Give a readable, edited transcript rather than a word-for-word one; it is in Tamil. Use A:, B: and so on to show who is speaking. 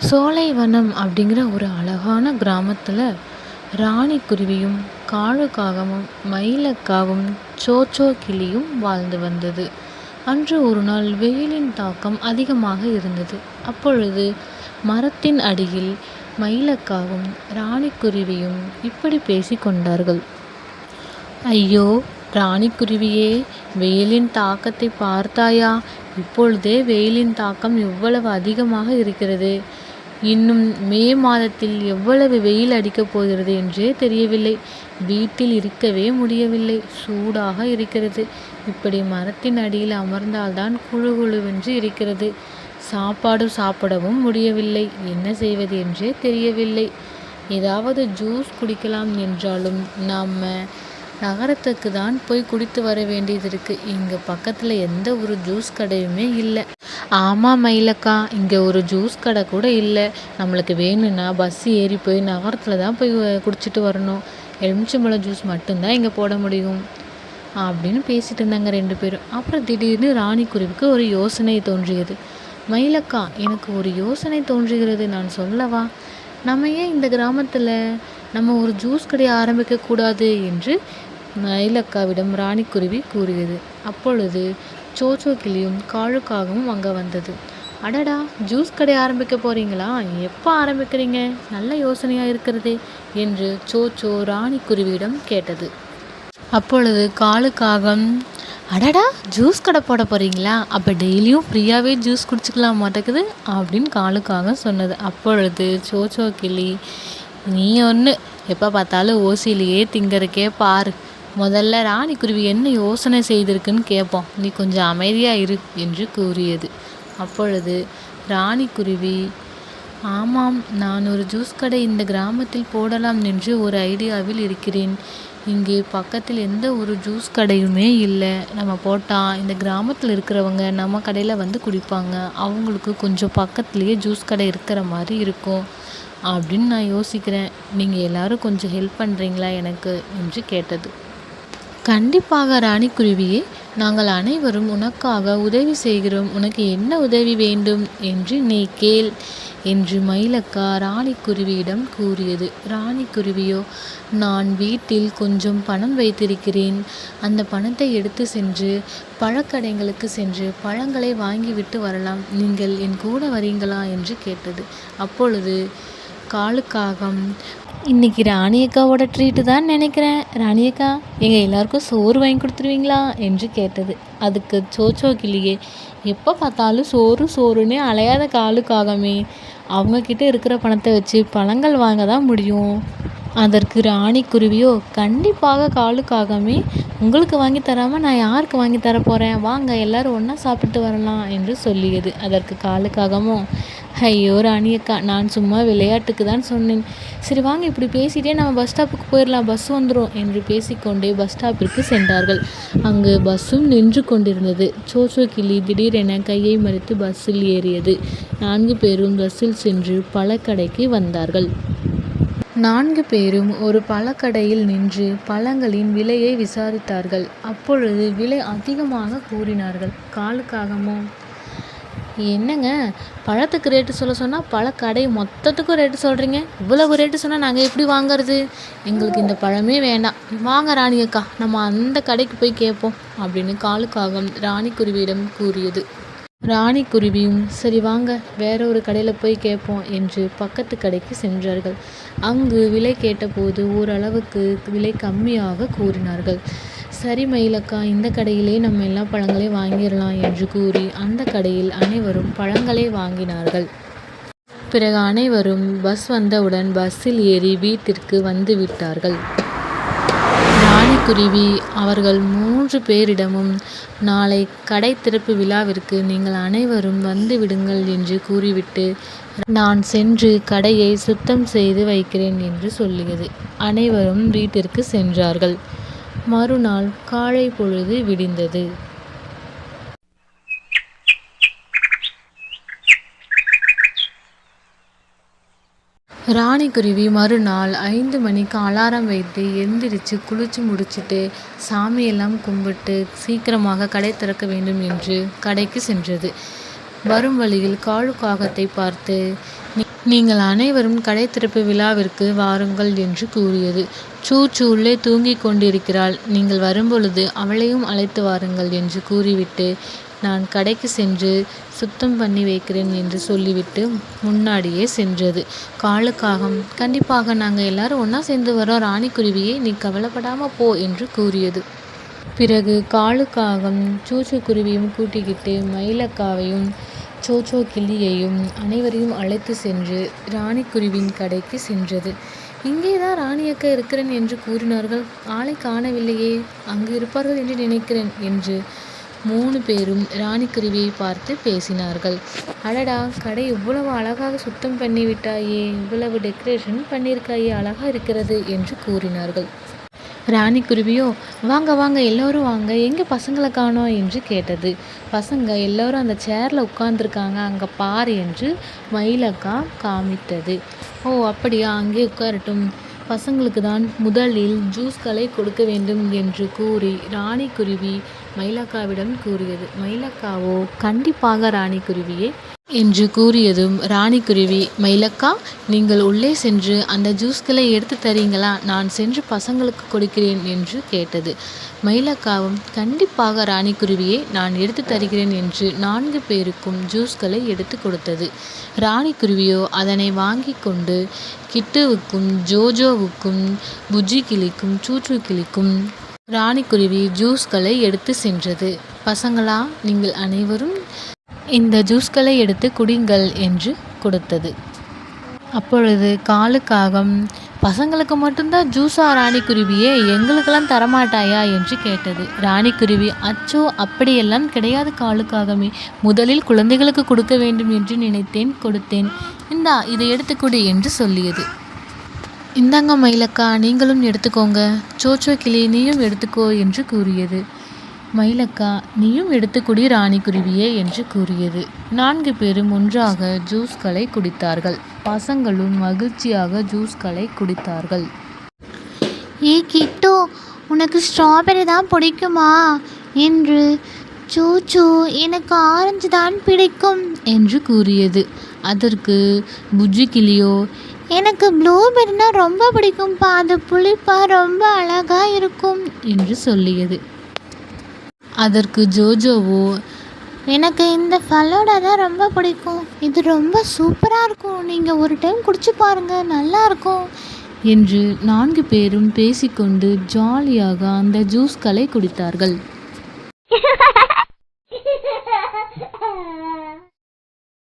A: சோலைவனம் அப்படிங்கிற ஒரு அழகான கிராமத்தில் ராணிக்குருவியும் காழுக்காகவும் மயிலக்காவும் சோச்சோ கிளியும் வாழ்ந்து வந்தது. அன்று ஒரு நாள் வெயிலின் தாக்கம் அதிகமாக இருந்தது. அப்பொழுது மரத்தின் அடியில் மயிலக்காவும் ராணிக்குருவியும் இப்படி பேசிக்கொண்டார்கள். ஐயோ ராணிக்குருவியே, வெயிலின் தாக்கத்தை பார்த்தாயா? இப்பொழுதே வெயிலின் தாக்கம் எவ்வளவு அதிகமாக இருக்கிறது. இன்னும் மே மாதத்தில் எவ்வளவு வெயில் அடிக்கப் போகிறது என்றே தெரியவில்லை. வீட்டில் இருக்கவே முடியவில்லை. சூடாக இருக்கிறது. இப்படி மரத்தின் அடியில் அமர்ந்தால்தான் குழு குழுவென்று இருக்கிறது. சாப்பாடு சாப்பிடவும் முடியவில்லை. என்ன செய்வது என்றே தெரியவில்லை. ஏதாவது ஜூஸ் குடிக்கலாம் என்றாலும் நம்ம நகரத்துக்கு தான் போய் குடித்து வர வேண்டியது இருக்குது. இங்கே பக்கத்தில் எந்த ஒரு ஜூஸ் கடையுமே இல்லை. ஆமாம் மயிலக்கா, இங்கே ஒரு ஜூஸ் கடை கூட இல்லை. நம்மளுக்கு வேணும்னா பஸ் ஏறி போய் நகரத்தில் தான் போய் குடிச்சிட்டு வரணும். எலுமிச்சம்பழம் ஜூஸ் மட்டும்தான் இங்கே போட முடியும் அப்படின்னு பேசிட்டு இருந்தாங்க ரெண்டு பேரும். அப்புறம் திடீர்னு ராணிக்குருவிக்கு ஒரு யோசனை தோன்றியது. மயிலக்கா, எனக்கு ஒரு யோசனை தோன்றுகிறது, நான் சொல்லவா? நம்ம ஏன் இந்த கிராமத்தில் நம்ம ஒரு ஜூஸ் கடையை ஆரம்பிக்கக்கூடாது என்று மயிலக்காவிடம் ராணிக்குருவி கூறியது. அப்பொழுது சோச்சோ கிளியும் காழுக்காகவும் அங்கே வந்தது. அடடா, ஜூஸ் கடை ஆரம்பிக்க போறீங்களா? எப்போ ஆரம்பிக்கிறீங்க? நல்ல யோசனையாக இருக்கிறதே என்று சோச்சோ ராணிக்குருவியிடம் கேட்டது. அப்பொழுது காழுக்காகம், அடடா, ஜூஸ் கடை போட போகிறீங்களா? அப்போ டெய்லியும் ஃப்ரீயாகவே ஜூஸ் குடிச்சிக்கலாம் மாட்டேக்குது அப்படின்னு காழுக்காகம் சொன்னது. அப்பொழுது சோச்சோ கிளி, நீ ஒன்று எப்போ பார்த்தாலும் ஓசியிலேயே திங்கறக்கே பாரு. முதல்ல ராணிக்குருவி என்ன யோசனை செய்திருக்குன்னு கேட்போம். நீ கொஞ்சம் அமைதியாக இரு என்று கூறியது. அப்பொழுது ராணிக்குருவி, ஆமாம், நான் ஒரு ஜூஸ் கடை இந்த கிராமத்தில் போடலாம் என்று ஒரு ஐடியாவில் இருக்கிறேன். இங்கே பக்கத்தில் எந்த ஒரு ஜூஸ் கடையுமே இல்லை. நம்ம போட்டால் இந்த கிராமத்தில் இருக்கிறவங்க நம்ம கடையில் வந்து குடிப்பாங்க. அவங்களுக்கு கொஞ்சம் பக்கத்துலேயே ஜூஸ் கடை இருக்கிற மாதிரி இருக்கும் அப்படின்னு நான் யோசிக்கிறேன். நீங்கள் எல்லோரும் கொஞ்சம் ஹெல்ப் பண்ணுறீங்களா எனக்கு என்று கேட்டது. கண்டிப்பாக ராணிக்குருவியே, நாங்கள் அனைவரும் உனக்காக உதவி செய்கிறோம். உனக்கு என்ன உதவி வேண்டும் என்று நீ கேள் என்று மயிலக்கா ராணிக்குருவியிடம் கூறியது. ராணிக்குருவியோ, நான் வீட்டில் கொஞ்சம் பணம் வைத்திருக்கிறேன். அந்த பணத்தை எடுத்து சென்று பழக்கடைங்களுக்கு சென்று பழங்களை வாங்கிவிட்டு வரலாம். நீங்கள் என் கூட வரீங்களா என்று கேட்டது. அப்பொழுது காழுக்காகம், இன்றைக்கி ராணியக்காவோட ட்ரீட்டு தான் நினைக்கிறேன். ராணியக்கா, எங்கள் எல்லாருக்கும் சோறு வாங்கி கொடுத்துருவீங்களா என்று கேட்டது. அதுக்கு சோச்சோ கிளியே, எப்போ பார்த்தாலும் சோறு சோறுன்னே அலையாத காழுக்காகமே, அவங்கக்கிட்ட இருக்கிற பணத்தை வச்சு பழங்கள் வாங்க தான் முடியும். அதற்கு ராணிக்குருவியோ, கண்டிப்பாக காழுக்காகமே, உங்களுக்கு வாங்கி தராமல் நான் யாருக்கு வாங்கி தர போகிறேன்? வாங்க எல்லோரும் ஒன்றா சாப்பிட்டு வரலாம் என்று சொல்லியது. அதற்கு காழுக்காகமும், ஐயோ ராணியக்கா, நான் சும்மா விளையாட்டுக்கு தான் சொன்னேன். சரி வாங்க, இப்படி பேசிகிட்டே நம்ம பஸ் ஸ்டாப்புக்கு போயிடலாம், பஸ் வந்துடும் என்று பேசிக்கொண்டே பஸ் ஸ்டாப்பிற்கு சென்றார்கள். அங்கு பஸ்ஸும் நின்று கொண்டிருந்தது. சோச்சோ கிளி திடீரென கையை மறித்து பஸ்ஸில் ஏறியது. 4 பேரும் பஸ்ஸில் சென்று பழக்கடைக்கு வந்தார்கள். 4 பேரும் ஒரு பழக்கடையில் நின்று பழங்களின் விலையை விசாரித்தார்கள். அப்பொழுது விலை அதிகமாக கூறினார்கள். காழுக்காகமோ, என்னங்க, பழத்துக்கு ரேட்டு சொல்ல சொன்னால் பழக்கடை மொத்தத்துக்கும் ரேட்டு சொல்கிறீங்க. இவ்வளவு ரேட்டு சொன்னால் நாங்கள் எப்படி வாங்கிறது? எங்களுக்கு இந்த பழமே வேண்டாம். வாங்க ராணியக்கா, நம்ம அந்த கடைக்கு போய் கேட்போம் அப்படின்னு காழுக்காகம் ராணிக்குருவியிடம் கூறியது. ராணிக்குருவியும், சரி வாங்க வேற ஒரு கடையில் போய் கேட்போம் என்று பக்கத்து கடைக்கு சென்றார்கள். அங்கு விலை கேட்டபோது ஓரளவுக்கு விலை கம்மியாக கூறினார்கள். சரி மயிலக்கா, இந்த கடையிலே நம்ம எல்லா பழங்களையும் வாங்கிடலாம் என்று கூறி அந்த கடையில் அனைவரும் பழங்களை வாங்கினார்கள். பிறகு அனைவரும் பஸ் வந்தவுடன் பஸ்ஸில் ஏறி வீட்டிற்கு வந்து விட்டார்கள். ராணிக்குருவி அவர்கள் 3 பேரிடமும், நாளை கடை திறப்பு விழாவிற்கு நீங்கள் அனைவரும் வந்து விடுங்கள் என்று கூறிவிட்டு நான் சென்று கடையை சுத்தம் செய்து வைக்கிறேன் என்று சொல்லியது. அனைவரும் வீட்டிற்கு சென்றார்கள். மறுநாள் காலை பொழுது விடிந்தது. ராணிக்குருவி மறுநாள் 5 மணிக்கு அலாரம் வைத்து எந்திரிச்சு குளிச்சு முடிச்சுட்டு சாமியெல்லாம் கும்பிட்டு சீக்கிரமாக கடை திறக்க வேண்டும் என்று கடைக்கு சென்றது. வரும் வழியில் காழுக்காகத்தை பார்த்து, நீங்கள் அனைவரும் கடை திறப்பு விழாவிற்கு வாருங்கள் என்று கூறியது. சூச்சு உள்ளே தூங்கிக் கொண்டிருக்கிறாள், நீங்கள் வரும்பொழுது அவளையும் அழைத்து வாருங்கள் என்று கூறிவிட்டு, நான் கடைக்கு சென்று சுத்தம் பண்ணி வைக்கிறேன் என்று சொல்லிவிட்டு முன்னாடியே சென்றது. காலுக்காகம், கண்டிப்பாக நாங்கள் எல்லாரும் ஒன்றா சேர்ந்து வரோம் ராணிக்குருவியே, நீ கவலைப்படாமல் போ என்று கூறியது. பிறகு காலுக்காகம் சூச்சு குருவியும் கூட்டிக்கிட்டு மயிலக்காவையும் சோச்சோ கிளியையும் அனைவரையும் அழைத்து சென்று ராணிக்குருவின் கடைக்கு சென்றது. இங்கேதான் ராணியக்கா இருக்கிறேன் என்று கூறினார்கள், ஆளை காணவில்லையே, அங்கு இருப்பார்கள் என்று நினைக்கிறேன் என்று 3 பேரும் ராணிக்குருவியை பார்த்து பேசினார்கள். அடடா, கடை இவ்வளவு அழகாக சுத்தம் பண்ணி விட்டாயே, இவ்வளவு டெக்கரேஷன் பண்ணியிருக்காயே, அழகா இருக்கிறது என்று கூறினார்கள். ராணிக்குருவியோ, வாங்க வாங்க எல்லோரும் வாங்க, எங்கே பசங்களை காணோம் என்று கேட்டது. பசங்க எல்லோரும் அந்த சேரில் உட்கார்ந்துருக்காங்க, அங்கே பாரு என்று மயிலக்கா காமித்தது. ஓ அப்படியா, அங்கே உட்காரட்டும், பசங்களுக்கு தான் முதலில் ஜூஸ்களை கொடுக்க வேண்டும் என்று கூறி ராணிக்குருவி மயிலக்காவிடம் கூறியது. மயிலக்காவோ, கண்டிப்பாக ராணிக்குருவியே என்று கூறியதும் ராணிக்குருவி, மயிலக்கா, நீங்கள் உள்ளே சென்று அந்த ஜூஸ்களை எடுத்து தரீங்களா, நான் சென்று பசங்களுக்கு கொடுக்கிறேன் என்று கேட்டது. மயிலக்காவும், கண்டிப்பாக ராணிக்குருவியே, நான் எடுத்து தருகிறேன் என்று 4 பேருக்கும் ஜூஸ்களை எடுத்து கொடுத்தது. ராணிக்குருவியோ அதனை வாங்கி கொண்டு கிட்டுவுக்கும் ஜோஜோவுக்கும் புஜ்ஜி கிளிக்கும் சூச்சு கிளிக்கும் ராணிக்குருவி ஜூஸ்களை எடுத்து சென்றது. பசங்களா, நீங்கள் அனைவரும் இந்த ஜூஸ்களை எடுத்து குடிங்கள் என்று கொடுத்தது. அப்பொழுது காலுக்காகம், பசங்களுக்கு மட்டும்தான் ஜூஸா ராணிக்குருவியே, எங்களுக்கெல்லாம் தரமாட்டாயா என்று கேட்டது. ராணிக்குருவி, அச்சோ அப்படியெல்லாம் கிடையாது காலுக்காகமே, முதலில் குழந்தைகளுக்கு கொடுக்க வேண்டும் என்று நினைத்தேன், கொடுத்தேன், இந்தா இதை எடுத்துக்கொடு என்று சொல்லியது. இந்தாங்க மயிலக்கா, நீங்களும் எடுத்துக்கோங்க, சோச்சோ கிளி நீயும் எடுத்துக்கோ என்று கூறியது. மயிலக்கா, நீயும் எடுத்துக்குடி ராணிக்குருவியே என்று கூறியது. 4 பேரும் ஒன்றாக ஜூஸ்களை குடித்தார்கள். பசங்களும் மகிழ்ச்சியாக ஜூஸ்களை குடித்தார்கள்.
B: ஏ கிட்டு, உனக்கு ஸ்ட்ராபெரி தான் பிடிக்குமா என்று சூச்சு, எனக்கு ஆரஞ்சு தான் பிடிக்கும்
A: என்று கூறியது. அதற்கு புஜ்ஜி கிளியோ,
B: எனக்கு ப்ளூபெரினா ரொம்ப பிடிக்கும்பா, அது புளிப்பா ரொம்ப அழகா இருக்கும்
A: என்று சொல்லியது. அதற்கு ஜோஜோவோ,
B: எனக்கு இந்த ஃபலோடா தான் ரொம்ப பிடிக்கும், இது ரொம்ப சூப்பராக இருக்கும், நீங்கள் ஒரு டைம் குடிச்சு பாருங்க, நல்லா இருக்கும்
A: என்று 4 பேரும் பேசிக்கொண்டு ஜாலியாக அந்த ஜூஸ்களை குடித்தார்கள்.